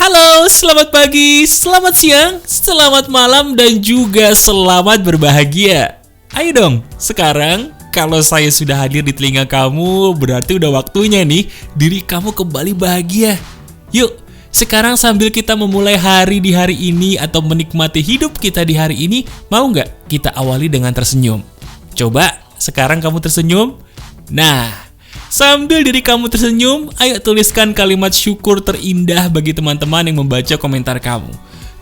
Halo, selamat pagi, selamat siang, selamat malam, dan juga selamat berbahagia. Ayo dong, sekarang kalau saya sudah hadir di telinga kamu, berarti udah waktunya nih diri kamu kembali bahagia. Yuk, sekarang sambil kita memulai hari di hari ini atau menikmati hidup kita di hari ini, mau nggak kita awali dengan tersenyum? Coba, sekarang kamu tersenyum. Nah, sambil diri kamu tersenyum, ayo tuliskan kalimat syukur terindah bagi teman-teman yang membaca komentar kamu.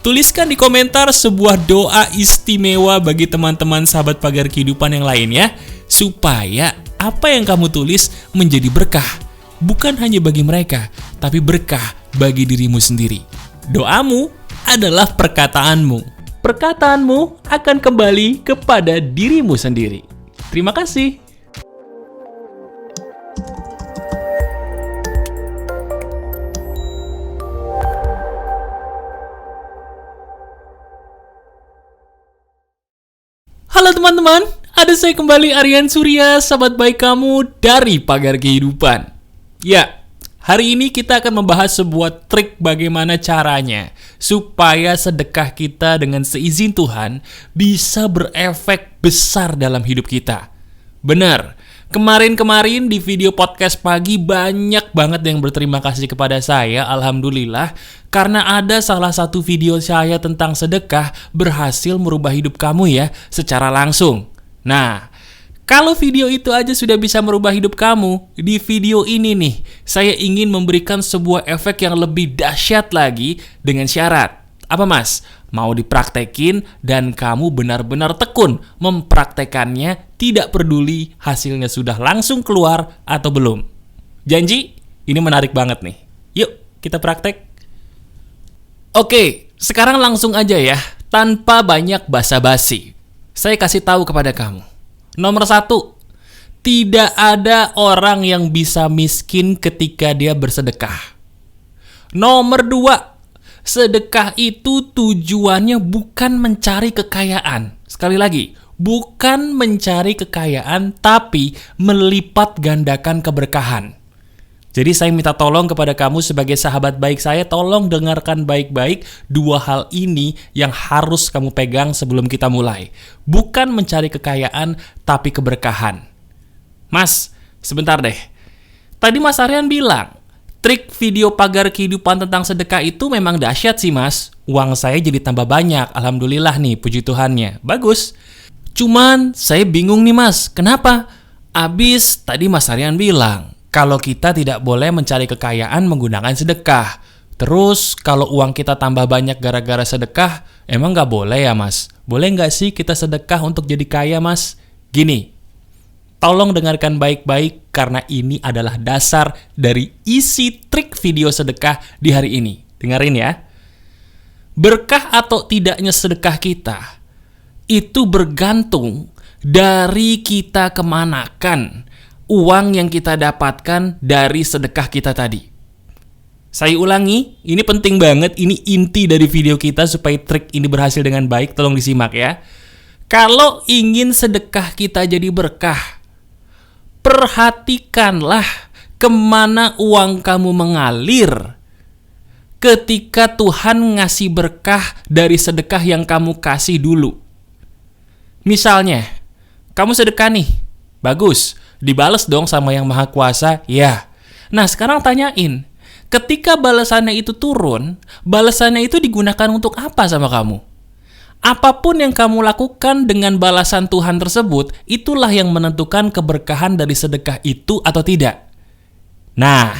Tuliskan di komentar sebuah doa istimewa bagi teman-teman sahabat pagar kehidupan yang lain ya, supaya apa yang kamu tulis menjadi berkah. Bukan hanya bagi mereka, tapi berkah bagi dirimu sendiri. Doamu adalah perkataanmu. Perkataanmu akan kembali kepada dirimu sendiri. Terima kasih. Halo teman-teman, ada saya kembali Aryan Surya, sahabat baik kamu dari Pagar Kehidupan. Ya, hari ini kita akan membahas sebuah trik bagaimana caranya supaya sedekah kita dengan seizin Tuhan bisa berefek besar dalam hidup kita. Benar, kemarin di video podcast pagi banyak banget yang berterima kasih kepada saya, alhamdulillah, karena ada salah satu video saya tentang sedekah berhasil merubah hidup kamu ya, secara langsung. Nah, kalau video itu aja sudah bisa merubah hidup kamu, di video ini nih, saya ingin memberikan sebuah efek yang lebih dahsyat lagi dengan syarat. Apa mas? Mau dipraktekin dan kamu benar-benar tekun mempraktekannya, tidak peduli hasilnya sudah langsung keluar atau belum. Janji? Ini menarik banget nih. Yuk, kita praktek. Oke, sekarang langsung aja ya, tanpa banyak basa-basi. Saya kasih tahu kepada kamu. Nomor 1, tidak ada orang yang bisa miskin ketika dia bersedekah. Nomor 2, sedekah itu tujuannya bukan mencari kekayaan. Sekali lagi, bukan mencari kekayaan, tapi melipat gandakan keberkahan. Jadi saya minta tolong kepada kamu sebagai sahabat baik saya, tolong dengarkan baik-baik dua hal ini yang harus kamu pegang sebelum kita mulai. Bukan mencari kekayaan, tapi keberkahan. Mas, sebentar deh. Tadi Mas Aryan bilang, trik video pagar kehidupan tentang sedekah itu memang dahsyat sih mas. Uang saya jadi tambah banyak, alhamdulillah nih, puji Tuhannya. Bagus. Cuman saya bingung nih mas, kenapa? Abis tadi Mas Aryan bilang, kalau kita tidak boleh mencari kekayaan menggunakan sedekah. Terus kalau uang kita tambah banyak gara-gara sedekah, emang nggak boleh ya mas? Boleh nggak sih kita sedekah untuk jadi kaya mas? Gini, tolong dengarkan baik-baik karena ini adalah dasar dari isi trik video sedekah di hari ini. Dengerin ya. Berkah atau tidaknya sedekah kita itu bergantung dari kita kemanakan uang yang kita dapatkan dari sedekah kita tadi. Saya ulangi, ini penting banget, ini inti dari video kita supaya trik ini berhasil dengan baik, tolong disimak ya. Kalau ingin sedekah kita jadi berkah, perhatikanlah kemana uang kamu mengalir ketika Tuhan ngasih berkah dari sedekah yang kamu kasih dulu. Misalnya, kamu sedekah nih, bagus, dibales dong sama yang Maha Kuasa, ya. Nah sekarang tanyain, ketika balasannya itu turun, balasannya itu digunakan untuk apa sama kamu? Apapun yang kamu lakukan dengan balasan Tuhan tersebut, itulah yang menentukan keberkahan dari sedekah itu atau tidak. Nah,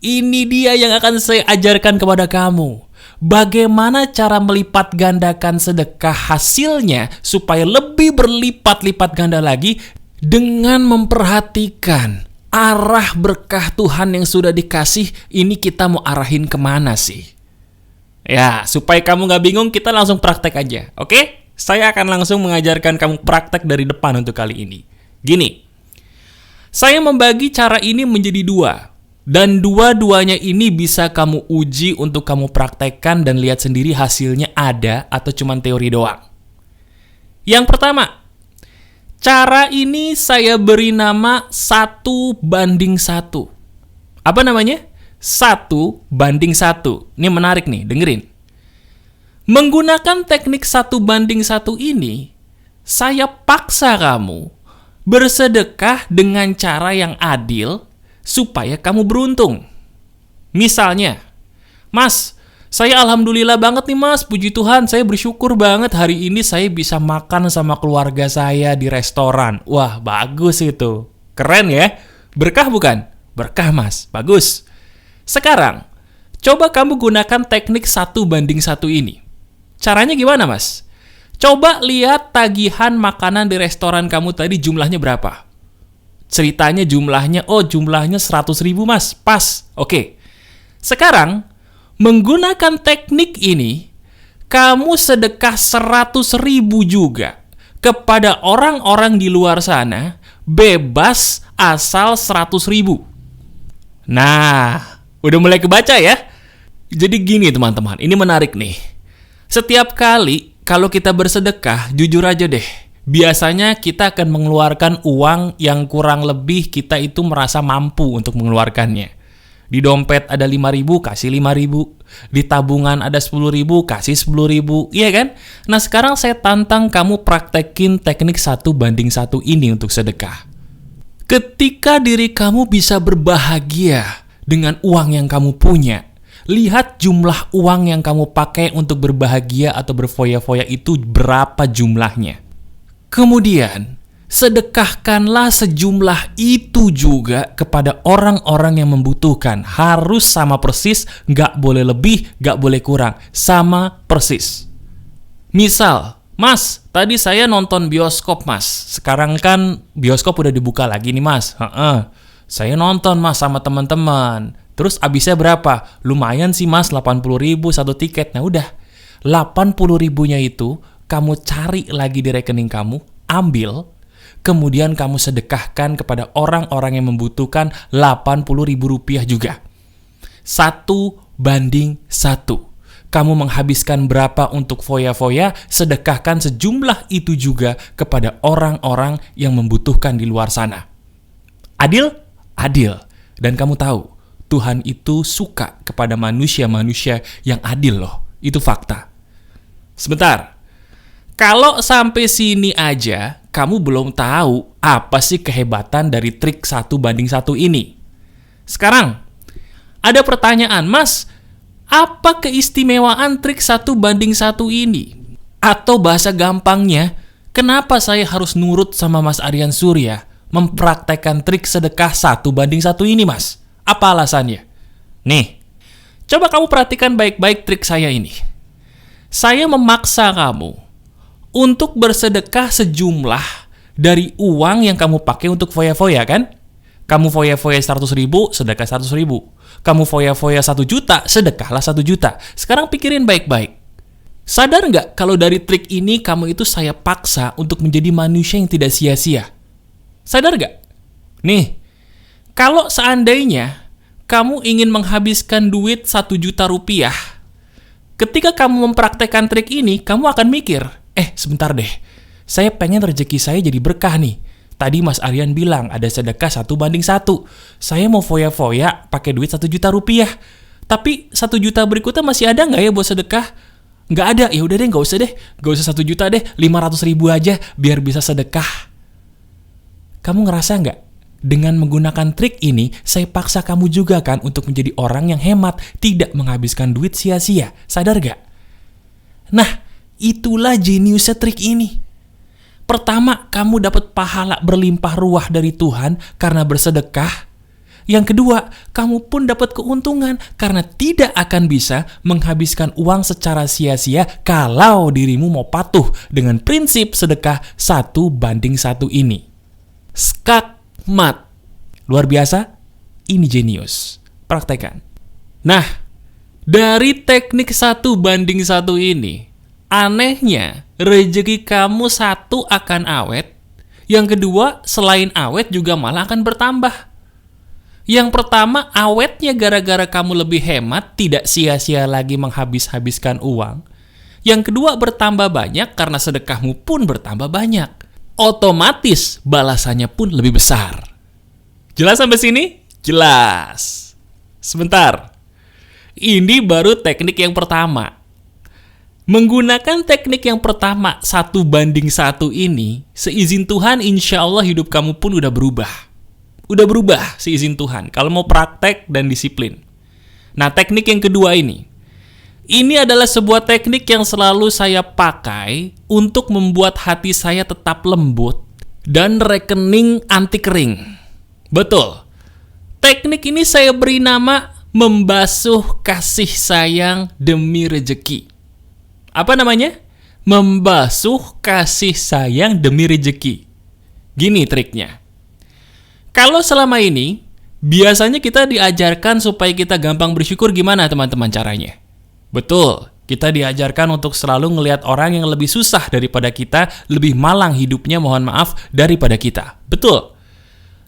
ini dia yang akan saya ajarkan kepada kamu. Bagaimana cara melipat gandakan sedekah hasilnya supaya lebih berlipat-lipat ganda lagi dengan memperhatikan arah berkah Tuhan yang sudah dikasih, ini kita mau arahin kemana sih? Ya, supaya kamu nggak bingung, kita langsung praktek aja, oke? Saya akan langsung mengajarkan kamu praktek dari depan untuk kali ini. Gini, saya membagi cara ini menjadi 2. Dan dua-duanya ini bisa kamu uji untuk kamu praktekkan dan lihat sendiri hasilnya ada atau cuma teori doang. Yang pertama, cara ini saya beri nama 1:1. Apa namanya? 1:1. Ini menarik nih, dengerin. Menggunakan teknik 1:1 ini, saya paksa kamu bersedekah dengan cara yang adil supaya kamu beruntung. Misalnya, Mas, saya alhamdulillah banget nih Mas, puji Tuhan, saya bersyukur banget hari ini saya bisa makan sama keluarga saya di restoran. Wah, bagus itu. Keren ya? Berkah bukan? Berkah Mas, bagus. Sekarang, coba kamu gunakan teknik 1:1 ini. Caranya gimana Mas? Coba lihat tagihan makanan di restoran kamu tadi jumlahnya berapa? Ceritanya jumlahnya 100.000 Mas, pas. Oke. Sekarang, menggunakan teknik ini, kamu sedekah 100.000 juga kepada orang-orang di luar sana, bebas asal 100.000. Nah, udah mulai kebaca ya? Jadi gini teman-teman, ini menarik nih. Setiap kali kalau kita bersedekah, jujur aja deh, biasanya kita akan mengeluarkan uang yang kurang lebih kita itu merasa mampu untuk mengeluarkannya. Di dompet ada 5.000, kasih 5.000. Di tabungan ada 10.000, kasih 10.000. Iya kan? Nah sekarang saya tantang kamu praktekin teknik 1:1 ini untuk sedekah. Ketika diri kamu bisa berbahagia dengan uang yang kamu punya, lihat jumlah uang yang kamu pakai untuk berbahagia atau berfoya-foya itu berapa jumlahnya. Kemudian, sedekahkanlah sejumlah itu juga kepada orang-orang yang membutuhkan. Harus sama persis, nggak boleh lebih, nggak boleh kurang. Sama persis. Misal, Mas, tadi saya nonton bioskop Mas. Sekarang kan bioskop udah dibuka lagi nih Mas. Saya nonton Mas sama teman-teman. Terus abisnya berapa? Lumayan sih Mas, 80.000 satu tiket. Nah udah, 80.000-nya itu kamu cari lagi di rekening kamu, ambil, kemudian kamu sedekahkan kepada orang-orang yang membutuhkan 80.000 rupiah juga. 1:1. Kamu menghabiskan berapa untuk foya-foya, sedekahkan sejumlah itu juga kepada orang-orang yang membutuhkan di luar sana. Adil? Adil. Dan kamu tahu, Tuhan itu suka kepada manusia-manusia yang adil loh. Itu fakta. Sebentar. Kalau sampai sini aja, kamu belum tahu apa sih kehebatan dari trik 1:1 ini. Sekarang, ada pertanyaan, Mas, apa keistimewaan trik 1:1 ini? Atau bahasa gampangnya, kenapa saya harus nurut sama Mas Aryan Surya mempraktekkan trik sedekah 1:1 ini, Mas? Apa alasannya? Nih, coba kamu perhatikan baik-baik trik saya ini. Saya memaksa kamu untuk bersedekah sejumlah dari uang yang kamu pakai untuk foya-foya, kan? Kamu foya-foya 100.000, sedekah 100.000. Kamu foya-foya 1 juta, sedekahlah 1 juta. Sekarang pikirin baik-baik. Sadar nggak kalau dari trik ini kamu itu saya paksa untuk menjadi manusia yang tidak sia-sia? Sadar nggak? Nih, kalau seandainya kamu ingin menghabiskan duit 1 juta rupiah, ketika kamu mempraktekkan trik ini, kamu akan mikir, sebentar deh, saya pengen rezeki saya jadi berkah nih. Tadi Mas Aryan bilang ada sedekah 1:1. Saya mau foya-foya pakai duit 1 juta rupiah. Tapi 1 juta berikutnya masih ada nggak ya buat sedekah? Nggak ada, ya udah deh, nggak usah deh. Nggak usah 1 juta deh, 500.000 aja biar bisa sedekah. Kamu ngerasa nggak? Dengan menggunakan trik ini, saya paksa kamu juga kan untuk menjadi orang yang hemat, tidak menghabiskan duit sia-sia. Sadar nggak? Nah, itulah jeniusnya trik ini. Pertama, kamu dapat pahala berlimpah ruah dari Tuhan karena bersedekah. Yang kedua, kamu pun dapat keuntungan karena tidak akan bisa menghabiskan uang secara sia-sia kalau dirimu mau patuh dengan prinsip sedekah 1:1 ini. Skakmat. Luar biasa? Ini jenius. Praktekan. Nah, dari teknik 1:1 ini, anehnya, rezeki kamu satu akan awet, yang kedua, selain awet juga malah akan bertambah. Yang pertama, awetnya gara-gara kamu lebih hemat, tidak sia-sia lagi menghabis-habiskan uang. Yang kedua, bertambah banyak karena sedekahmu pun bertambah banyak. Otomatis, balasannya pun lebih besar. Jelas sampai sini? Jelas. Sebentar. Ini baru teknik yang pertama. Menggunakan teknik yang pertama 1:1 ini, seizin Tuhan insya Allah hidup kamu pun udah berubah. Udah berubah seizin Tuhan. Kalau mau praktek dan disiplin. Nah, teknik yang kedua ini. Ini adalah sebuah teknik yang selalu saya pakai untuk membuat hati saya tetap lembut dan rekening anti kering. Betul. Teknik ini saya beri nama membasuh kasih sayang demi rejeki. Apa namanya? Membasuh kasih sayang demi rejeki. Gini triknya. Kalau selama ini, biasanya kita diajarkan supaya kita gampang bersyukur, gimana teman-teman caranya? Betul, kita diajarkan untuk selalu ngelihat orang yang lebih susah daripada kita, lebih malang hidupnya, mohon maaf, daripada kita. Betul.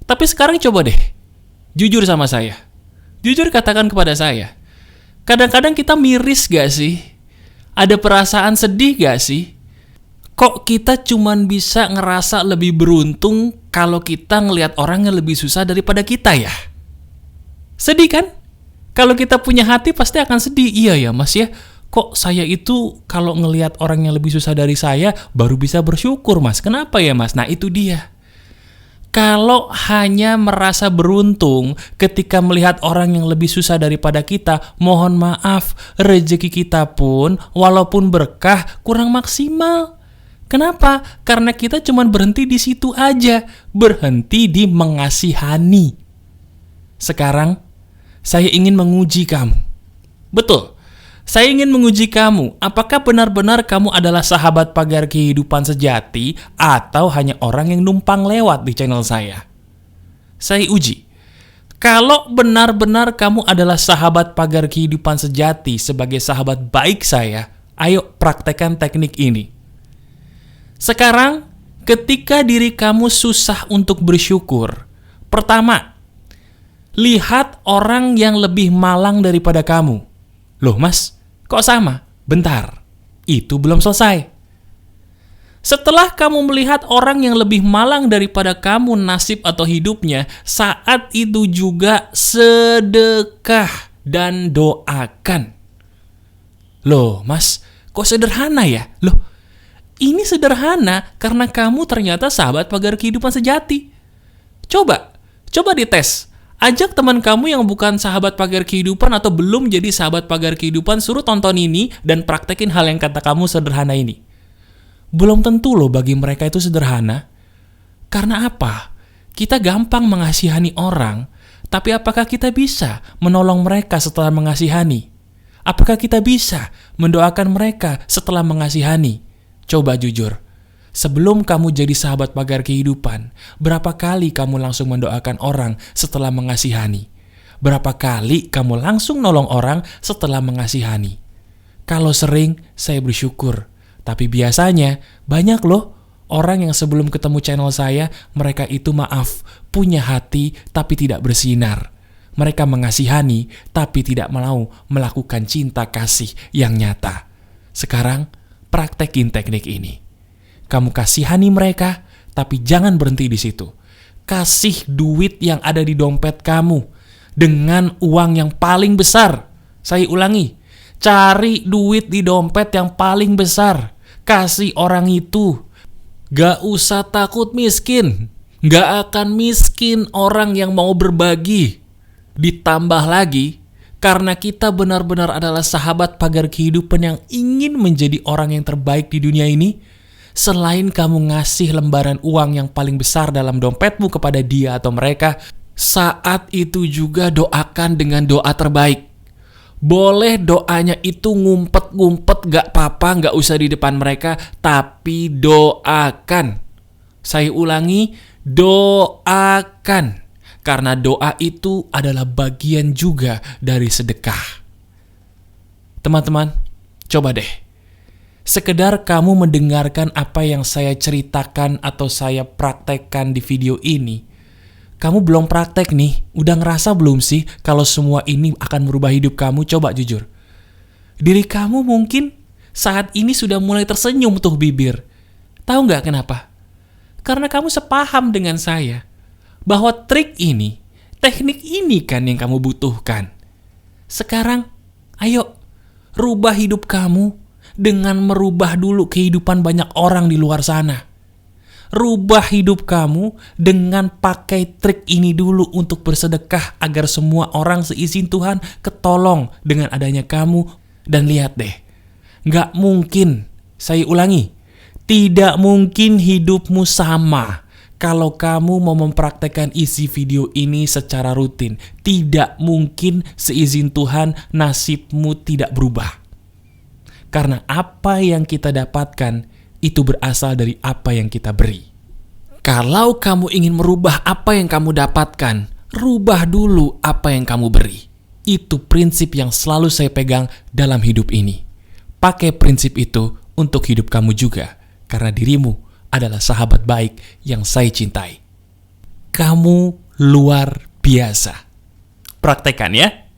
Tapi sekarang coba deh, jujur sama saya. Jujur katakan kepada saya, kadang-kadang kita miris gak sih? Ada perasaan sedih gak sih? Kok kita cuman bisa ngerasa lebih beruntung kalau kita ngelihat orang yang lebih susah daripada kita ya? Sedih kan? Kalau kita punya hati pasti akan sedih. Iya ya mas ya, kok saya itu kalau ngelihat orang yang lebih susah dari saya baru bisa bersyukur mas. Kenapa ya mas? Nah itu dia. Kalau hanya merasa beruntung ketika melihat orang yang lebih susah daripada kita, mohon maaf, rezeki kita pun walaupun berkah kurang maksimal. Kenapa? Karena kita cuma berhenti di situ aja, berhenti di mengasihani. Sekarang, saya ingin menguji kamu. Betul. Saya ingin menguji kamu, apakah benar-benar kamu adalah sahabat pagar kehidupan sejati atau hanya orang yang numpang lewat di channel saya? Saya uji. Kalau benar-benar kamu adalah sahabat pagar kehidupan sejati sebagai sahabat baik saya, ayo praktekkan teknik ini. Sekarang, ketika diri kamu susah untuk bersyukur, pertama, lihat orang yang lebih malang daripada kamu. Loh mas, kok sama? Bentar, itu belum selesai. Setelah kamu melihat orang yang lebih malang daripada kamu nasib atau hidupnya, saat itu juga sedekah dan doakan. Loh mas, kok sederhana ya? Loh, ini sederhana karena kamu ternyata sahabat pagar kehidupan sejati. Coba dites. Ajak teman kamu yang bukan sahabat pagar kehidupan atau belum jadi sahabat pagar kehidupan, suruh tonton ini dan praktekin hal yang kata kamu sederhana ini. Belum tentu loh bagi mereka itu sederhana. Karena apa? Kita gampang mengasihani orang, tapi apakah kita bisa menolong mereka setelah mengasihani? Apakah kita bisa mendoakan mereka setelah mengasihani? Coba jujur. Sebelum kamu jadi sahabat pagar kehidupan, berapa kali kamu langsung mendoakan orang setelah mengasihani? Berapa kali kamu langsung nolong orang setelah mengasihani? Kalau sering, saya bersyukur. Tapi biasanya, banyak loh orang yang sebelum ketemu channel saya, mereka itu maaf, punya hati tapi tidak bersinar. Mereka mengasihani tapi tidak mau melakukan cinta kasih yang nyata. Sekarang, praktekin teknik ini. Kamu kasihani mereka, tapi jangan berhenti di situ. Kasih duit yang ada di dompet kamu dengan uang yang paling besar. Saya ulangi, cari duit di dompet yang paling besar. Kasih orang itu. Gak usah takut miskin. Gak akan miskin orang yang mau berbagi. Ditambah lagi, karena kita benar-benar adalah sahabat pagar kehidupan yang ingin menjadi orang yang terbaik di dunia ini, selain kamu ngasih lembaran uang yang paling besar dalam dompetmu kepada dia atau mereka, saat itu juga doakan dengan doa terbaik. Boleh doanya itu ngumpet-ngumpet gak apa-apa, gak usah di depan mereka, tapi doakan. Saya ulangi, doakan. Karena doa itu adalah bagian juga dari sedekah. Teman-teman, coba deh. Sekedar kamu mendengarkan apa yang saya ceritakan atau saya praktekkan di video ini, kamu belum praktek nih, udah ngerasa belum sih kalau semua ini akan merubah hidup kamu? Coba jujur. Diri kamu mungkin saat ini sudah mulai tersenyum tuh bibir. Tahu nggak kenapa? Karena kamu sepaham dengan saya bahwa trik ini, teknik ini kan yang kamu butuhkan. Sekarang, ayo, rubah hidup kamu dengan merubah dulu kehidupan banyak orang di luar sana. Rubah hidup kamu dengan pakai trik ini dulu untuk bersedekah agar semua orang seizin Tuhan ketolong dengan adanya kamu. Dan lihat deh, gak mungkin, saya ulangi, tidak mungkin hidupmu sama kalau kamu mau mempraktekkan isi video ini secara rutin. Tidak mungkin seizin Tuhan nasibmu tidak berubah. Karena apa yang kita dapatkan itu berasal dari apa yang kita beri. Kalau kamu ingin merubah apa yang kamu dapatkan, rubah dulu apa yang kamu beri. Itu prinsip yang selalu saya pegang dalam hidup ini. Pakai prinsip itu untuk hidup kamu juga, karena dirimu adalah sahabat baik yang saya cintai. Kamu luar biasa. Praktekan ya.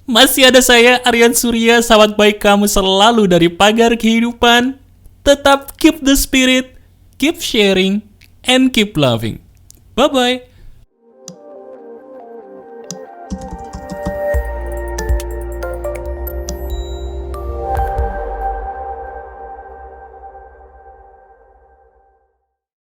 Masih ada saya, Aryan Surya, sahabat baik kamu selalu dari Pagar Kehidupan. Tetap keep the spirit, keep sharing, and keep loving. Bye-bye.